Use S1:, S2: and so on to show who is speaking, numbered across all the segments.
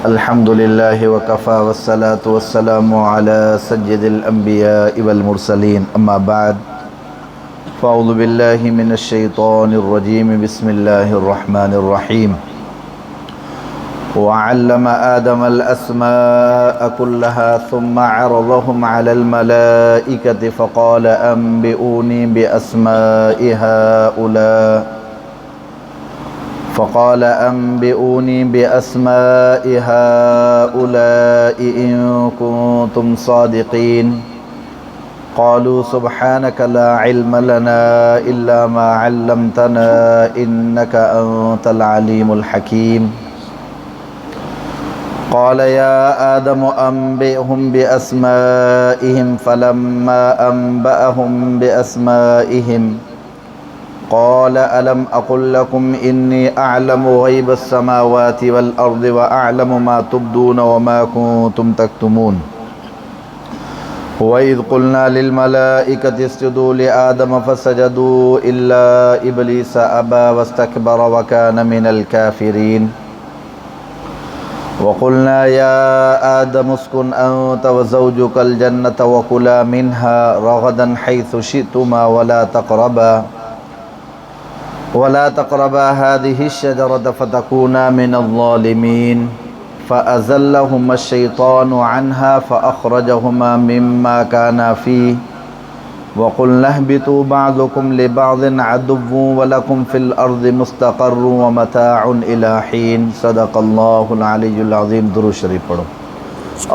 S1: الحمد لله وكفى والصلاة والسلام على سيد الأنبياء والمرسلين أما بعد فأعوذ بالله من الشيطان الرجيم بسم الله الرحمن الرحيم وعلم آدم الأسماء كلها ثم عرضهم على الملائكة فقال أنبئوني بأسماء هؤلاء إن كنتم صادقين قالوا سبحانك لا علم لنا إلا ما علمتنا إنك أنت العليم الحكيم قال يا آدم أنبئهم بأسمائهم فلما أنبأهم بأسمائهم قال ألم أقل لكم إني أعلم غيب السماوات والأرض وأعلم ما تبدون وما كنتم تكتمون وإذ قلنا للملائكة اسجدوا لآدم فسجدوا إلا إبليس أبى واستكبر وكان من الكافرين وقلنا يا آدم اسكن أنت وزوجك الجنة وكلا منها رغدا حيث شئتما ولا تقربا هذه الشجرة فتكونا من الظالمين فأزلهما الشيطان عنها فأخرجهما مما كانا فيه وقلنا اهبطوا بعضكم لبعض عدو ولكم في الأرض مستقر ومتاع إلى حين صدق الله العلي العظيم درود شریف پڑھو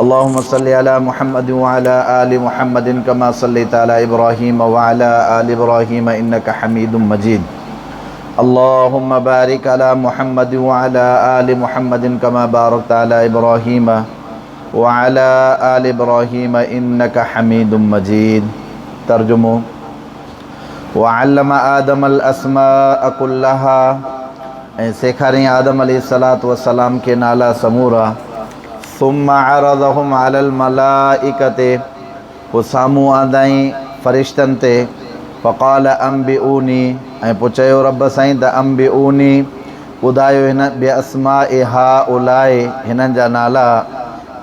S1: اللهم صل على محمد وعلى آل محمد كما صليت على إبراهيم وعلى آل إبراهيم إنك حميد مجيد اللهم بارك على محمد وعلى آل محمد كما باركت على إبراهيم وعلى آل إبراهيم إنك حميد مجيد ترجمو وعلم آدم الأسماء كلها سيکھاریں آدم علیہ السلام کے نالا سمورا ثم عرضهم على الملائکت وہ سامو آدائیں فرشتن تے فقال انبئونی پوچھو رب سائیں دا انبئونی ॿुधायो हिन بأسماء هؤلاء हिननि जा नाला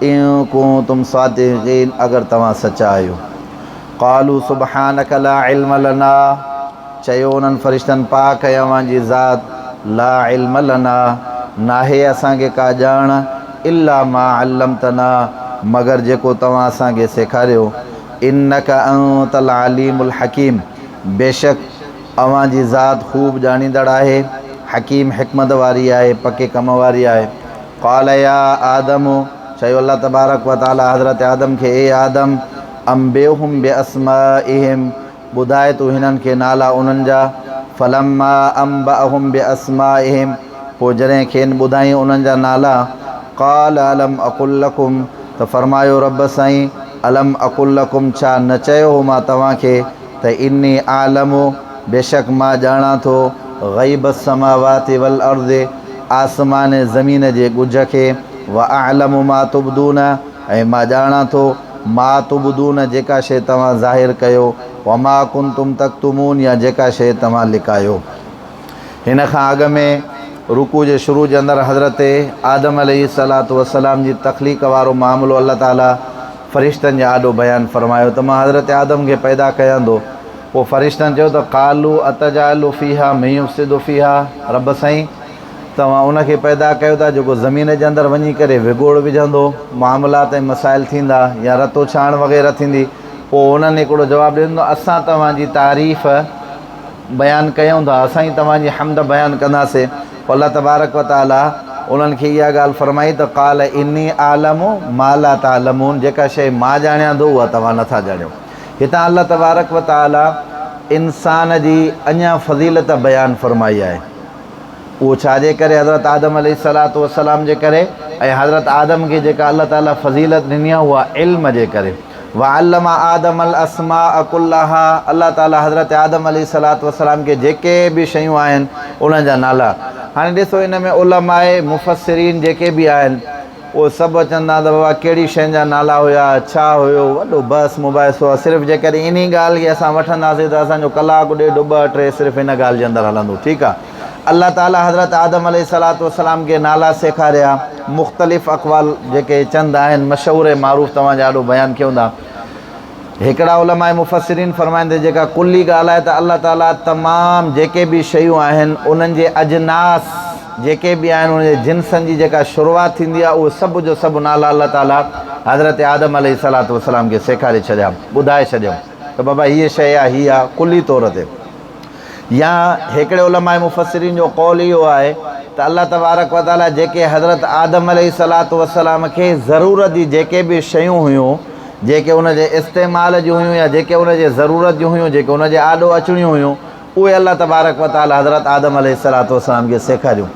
S1: إن كنتم صادقين अगर तव्हां सचा आहियो قالوا سبحانك لا علم لنا चयो उन्हनि फरिश्तनि पाक है अव्हांजी ज़ात ला इल्म लना नाहे असांखे का ॼाण इल्ला मा अल्लमतना मगर जेको तव्हां असांखे सेखारियो इन्नक अंतल अलीमुल हकीम बेशक अव्हांजी ज़ात ख़ूब ॼाणींदड़ आहे हकीम हिकमत वारी आहे पके कम वारी आहे क़ाल या आदम चयो अल्लाह तबारक व ताला हज़रत आदम खे ए आदम अंबिहुम बिअस्माइहिम ॿुधाए तूं हिननि खे नाला उन्हनि जा फलम्मा अंबअहुम बिअस्माइहिम पोइ जॾहिं खेनि ॿुधाईं उन्हनि जा नाला क़ाल अलम अकुल लकुम त फरमायो रब साईं अलम अकुल लकुम छा न चयो हो मां तव्हांखे त इन्नी आलमु बेशक मां ॼाणां थो ग़ैब समावाति वल अर्ज़ आसमान ज़मीन जे ॻुझ खे व अअलमु मा तुबदून ऐं मां ॼाणां थो मा तुबदून जेका शइ तव्हां ज़ाहिर कयो व मा कुंतुम तक्तुमून या जेका शइ तव्हां लिकायो हिन खां अॻु में रुकू जे शुरू जे अंदरि हज़रत आदम अलैहिस्सलाम जी तख़लीक़ वारो मामिलो अल्लाह ताला फ़रिश्तनि जे आॾो बयानु फ़रमायो त मां हज़रत आदम खे पैदा कयां थो पोइ फ़रिश्तनि चयो त क़ालू अतजालु फ़ीहा मन युफ़्सिदु फ़ीहा रब साईं तव्हां उनखे पैदा कयो था जेको ज़मीन जे अंदरि वञी करे विगोड़ विझंदो मामलात ऐं मसाइल थींदा या रतो छाण वग़ैरह थींदी पोइ उन्हनि हिकिड़ो जवाबु ॾिनो असां तव्हांजी तारीफ़ बयानु कयूं था असां ई तव्हांजी हमद बयानु कंदासीं पोइ अल्लाह तबारक व ताला उन्हनि खे इहा ॻाल्हि फ़रमाई त क़ाल इन्नी आलमु मा ला तालमून जेका शइ मां ॼाणियां थो उहा तव्हां नथा ॼाणियो हितां अल्लाह तबारक व ताला इंसान जी अञा फ़ज़ीलत बयानु फ़रमाई आहे उहो छाजे करे हज़रत आदम अलैहिस्सलाम जे करे ऐं हज़रत आदम खे जेका अल्लाह ताला फ़ज़ीलत ॾिनी आहे उहा इल्म जे करे वअल्लम आदम अल अस्माअ कुल्लहा अल्लाह ताला हज़रत आदम अलैहिस्सलाम खे जेके बि शयूं आहिनि उन्हनि जा नाला हाणे ॾिसो हिन में उलमाए मुफ़स्सिरीन जेके बि आहिनि उहो सभु चवंदा त बाबा कहिड़ी शयुनि जा नाला हुया छा हुयो वॾो बस मुबाहिसो आहे सिर्फ़ु जेकॾहिं इन ॻाल्हि खे असां वठंदासीं त असांजो कलाकु ॾेढ ॿ टे सिर्फ़ु हिन ॻाल्हि जे अंदरि हलंदो ठीकु आहे अल्लाह ताला हज़रत आदम अलैहिस्सलातु वस्सलाम के नाला सेखारिया। मुख़्तलिफ़ अक़वाल जेके चंद आहिनि मशहूर मारूफ़ तव्हां ॾाढो बयानु कयो था। हिकिड़ा उलमा मुफ़स्सिरीन फ़रमाईंदे जेका कुल्ली ॻाल्हि आहे त अल्लाह ताला तमामु जेके बि शयूं आहिनि उन्हनि जे अजनास जेके बि आहिनि उन जे जिन्सनि जी जेका शुरूआति थींदी आहे उहे सभु जो सभु नाला अल्लाह ताला हज़रत आदम अलैहिस्सलातु वस्सलाम खे सेखारे छॾिया, ॿुधाए छॾियऊं त बाबा हीअ शइ आहे, हीअ आहे कुल्ली तौर ते। या हिकिड़े उलमा मुफ़स्सिरीन जो क़ौल इहो आहे त अल्लाह तबारक व तआला जेके हज़रत आदम अलैहिस्सलातु वस्सलाम खे ज़रूरत जी जेके बि शयूं हुयूं, जेके उन जे इस्तेमाल जूं हुयूं या जेके उन जे ज़रूरत जूं हुयूं, जेके उन जे आॾो अचणियूं हुयूं, उहे अल्लाह तबारक व तआला हज़रत आदम अलैहिस्सलातु वस्सलाम खे सेखारियूं।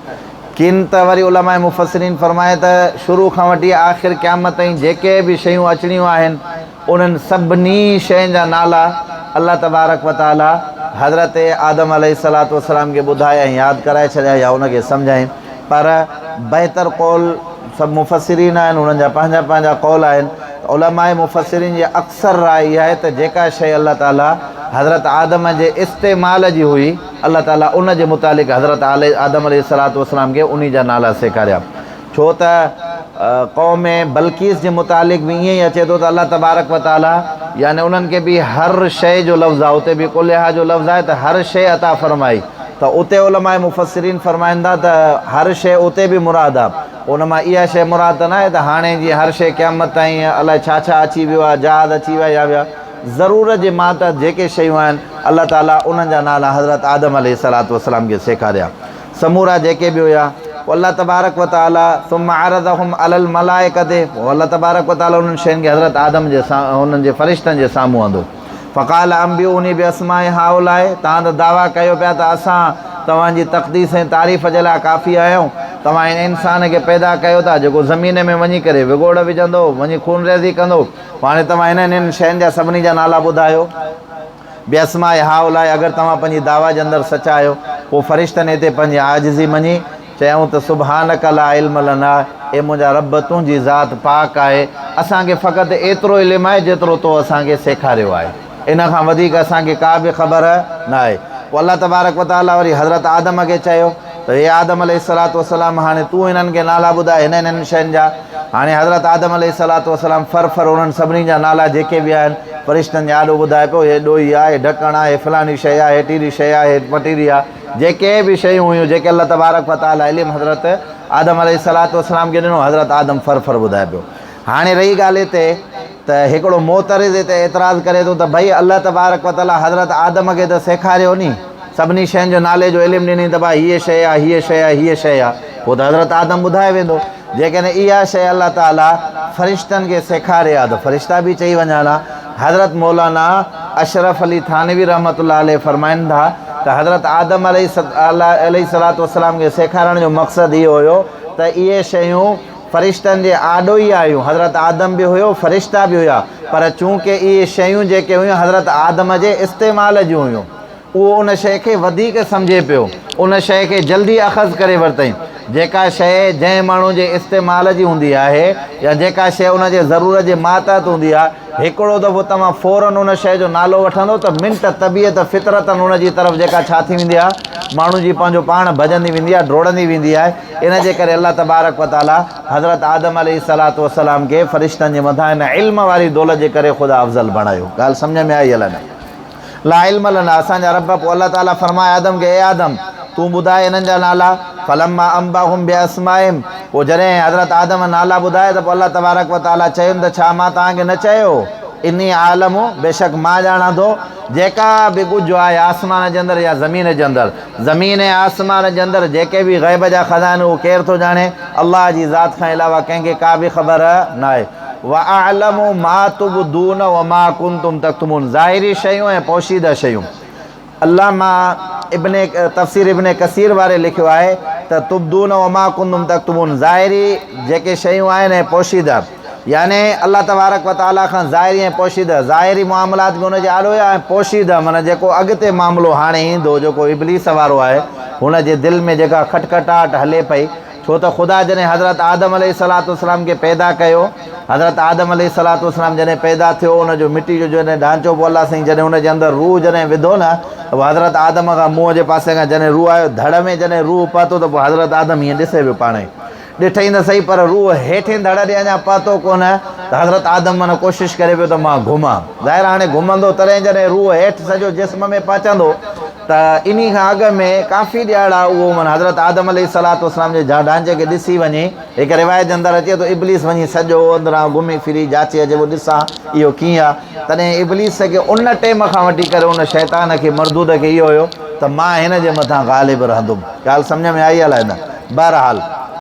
S1: किन त वरी उलमा मुफ़स्सिरीन फ़रमाए त शुरू खां वठी आख़िर क़यामत ताईं जेके बि शयूं अचणियूं आहिनि उन्हनि सभिनी शयुनि जा नाला अल्लाह तबारक व तआला हज़रत आदम अलैहिस्सलातु वस्सलाम खे ॿुधाया ऐं यादि कराए छॾिया या उनखे सम्झाई। पर बहितर क़ौल सभु मुफ़स्सिरीन आहिनि, उन्हनि जा पंहिंजा पंहिंजा क़ौल आहिनि। उलमा मुफ़स्सिरीन जी अक्सर राय इहा आहे त जेका शइ अल्लाह ताला हज़रत आदम जे इस्तेमाल जी हुई अल्लाह ताला उन जे मुतालिक़ हज़रत आदम अलैहिस्सलातु वस्सलाम खे उन जा नाला सेखारिया। छो त क़ौम बल्कीस जे मुतालिक़ बि ईअं ई अचे थो त अल्लाह तबारक व तआला यानी उन्हनि खे बि हर शइ जो लफ़्ज़ आहे, उते बि कुल्हा जो लफ़्ज़ आहे त हर शइ अता फ़रमाई। त उते उलमा मुफ़स्सिरीन फ़रमाईंदा त हर शइ उते बि मुराद आहे, उन मां इहा शइ मुराद त न आहे त हाणे जीअं हर शइ क़यामत ताईं अलाए छा छा अची वियो आहे, जहाज़ अची विया या विया। ज़रूरत जे मातहत जेके शयूं आहिनि अल्लाह ताला उन्हनि जा नाला हज़रत आदम अलैहिस्सलातु वस्सलाम खे सेखारिया। समूरा जेके बि हुया अल्लाह तबारक व तआला सुम्मा अरज़हुम अलल मलाइकते, अल्लाह तबारक व तआला उन्हनि शयुनि खे हज़रत आदम जे उन्हनि जे फ़रिश्तनि जे साम्हूं आंदो। फ़क़ाल अंबिऊनी बिअस्माइ हाउलाए, तव्हां त दावा कयो पिया त असां तव्हांजी तक़दीस ऐं तारीफ़ जे लाइ काफ़ी आहियूं। तव्हां इन इंसान खे पैदा कयो था जेको ज़मीन में वञी करे विगोड़ विझंदो, वञी खून रेज़ी कंदो। हाणे तव्हां इन्हनि शयुनि जा सभिनी जा नाला ॿुधायो। बिअस्माइ हाउलाए, अगरि तव्हां पंहिंजी दावा जे अंदरि सचा आहियो। पोइ फ़रिश्तनि हिते पंहिंजी आजिज़ी मञी चयूं त सुबहानक ला इल्म लना, ए मुंहिंजा रब तुंहिंजी ज़ात पाक आहे, असांखे फ़क़ति एतिरो इल्मु आहे जेतिरो तो असांखे सेखारियो आहे, इन खां वधीक असांखे का बि ख़बर न आहे। पोइ अल्लाह तबारक व तआला वरी हज़रत आदम खे चयो त हे आदम अलैहिस्सलातु वस्सलाम, हाणे तूं इन्हनि खे नाला ॿुधाए हिननि शयुनि जा। हाणे हज़रत आदम अलैहिस्सलातु वस्सलाम फर उन्हनि सभिनी जा नाला जेके बि आहिनि फ़रिश्तनि जा आॾो ॿुधाए पियो, हे ॾोही आहे, हे ढकणु आहे, हे फलाणी शइ आहे, हे टीरी शइ आहे, हे पटीरी आहे। जेके बि शयूं हुयूं जेके अल्लाह तबारक व तआला इल्मु हज़रत आदम अलैहिस्सलातु वस्सलाम खे ॾिनो, हज़रत आदम फर ॿुधाए पियो। हाणे रही ॻाल्हि हिते त हिकिड़ो मोतरिज़ हिते एतिराज़ु करे थो त भई अल्लाह तबारक व तआला हज़रत आदम खे त सेखारियो नी, सभिनी शयुनि जो नाले जो इल्मु ॾिनी त भाई हीअ शइ आहे, हीअ शइ आहे, हीअ शइ आहे, पोइ त हज़रत आदम ॿुधाए वेंदो। जेकॾहिं इहा शइ अल्लाह ताला फ़रिश्तनि खे सेखारे आहे त फ़रिश्ता बि चई वञा हा। हज़रत मौलाना अशरफ अली थानवी रहमतुल्लाह अलैह फ़रमाइनि था त हज़रत आदम अलैहिस्सलातु वस्सलाम खे सेखारण जो मक़सदु इहो हुयो त इहे शयूं फ़रिश्तनि जे आॾो ई आहियूं। हज़रत आदम बि हुयो, फ़रिश्ता बि हुया, पर चूंकि इहे शयूं जेके हुयूं हज़रत आदम जे इस्तेमाल जूं हुयूं, उहो उन शइ खे वधीक सम्झे पियो, उन शइ खे जल्दी अख़ज़ करे वरितईं। जेका शइ जंहिं माण्हू जे इस्तेमाल जी हूंदी आहे या जेका शइ उन जे ज़रूरत जे मातहत हूंदी आहे, हिकिड़ो दफ़ो तव्हां फ़ौरन उन शइ जो नालो वठंदो त मिंट तबियत फितरतन उन जी तरफ़ जेका छा थी वेंदी आहे, माण्हू जी पंहिंजो पाण भॼंदी वेंदी आहे, डोड़ंदी वेंदी आहे। इन जे करे अल्लाह तबारक व तआला हज़रत आदम अलैहिस्सलातु वस्सलाम खे फ़रिश्तनि जे मथां हिन इल्म वारी दौलत जे करे ख़ुदा अफ़ज़ल बणायो। ॻाल्हि सम्झ में आई अलाए न? ला इल्म लना, असांजा रब। पोइ अल्लाह ताला फ़रमाए आदम खे, ए आदम तूं ॿुधाए हिननि जा नाला। फलम्मा अंबाहुम बिअस्माइहिम, पोइ जॾहिं हज़रत आदम नाला ॿुधाए त पोइ अल्लाह तबारक व तआला चयुनि त छा मां तव्हांखे न चयो, इन्नी आलमु, बेशक मां ॼाणा थो जेका बि कुझु आहे आसमान जे अंदरि या ज़मीन जे अंदरि, ज़मीन ऐं आसमान जे अंदरि जेके बि ग़ैब जा ख़ज़ाना उहो केरु थो ॼाणे, अल्लाह जी ज़ात खां अलावा कंहिंखे का बि ख़बर न आहे। व अअलमु मा तुबदून व मा कुंतुम तक्तुमून, ज़ाहिरी शयूं ऐं पोशीदा शयूं। अल्लाह मां तफ़सीर इब्न कसीर वारे लिखियो आहे त तुबदून व मा कुंतुम तक्तुमून, ज़ाहिरी जेके शयूं आहिनि ऐं पोशीदा, यानी अल्लाह तबारक व तआला खां ज़ाहिरी ऐं पोशीदा, ज़ाहिरी मामलात बि हुनजे आॾो ऐं पोशीदा माना जेको अॻिते मामिलो हाणे ईंदो, जेको इब्लीस वारो आहे, हुन जे दिलि में जेका खटखटाहट हले पई, छो त ख़ुदा जॾहिं हज़रत आदम अलैहिस्सलाम खे पैदा कयो, हज़रत आदम अलैहिस्सलाम जॾहिं पैदा थियो, उनजो मिटी जो जॾहिं ढांचो पोइ अल्लाह साईं जॾहिं उनजे अंदरि रूह जॾहिं विधो न, हज़रत आदम खां मुंहं जे पासे खां जॾहिं रूह आयो, धड़ में जॾहिं रूह पातो त पोइ हज़रत आदम हीअं ॾिसे पियो पाण ई, ॾिठईं त सही पर रूह हेठि धड़ ॾे अञा पातो कोन, त हज़रत आदम माना कोशिशि करे पियो त मां घुमां, ज़ाहिर हाणे घुमंदो तॾहिं जॾहिं रूह हेठि सॼो जिस्म में पहुचंदो, त इन खां अॻु में काफ़ी ॾियारा उहो माना हज़रत आदम अलैहिस्सलाम जे ढांचे खे ॾिसी वञे, हिकु रिवायत जे अंदरि अचे थो इब्लीस वञी सॼो अंदरां घुमी फिरी जाचे अचे पोइ ॾिसां इहो कीअं आहे, तॾहिं इब्लीस खे उन टाइम खां वठी करे उन शैतान खे मरदूद खे इहो हुयो त मां हिन जे मथां ग़ालिब रहंदुमि। ॻाल्हि सम्झ में आई अलाए न? बहरहाल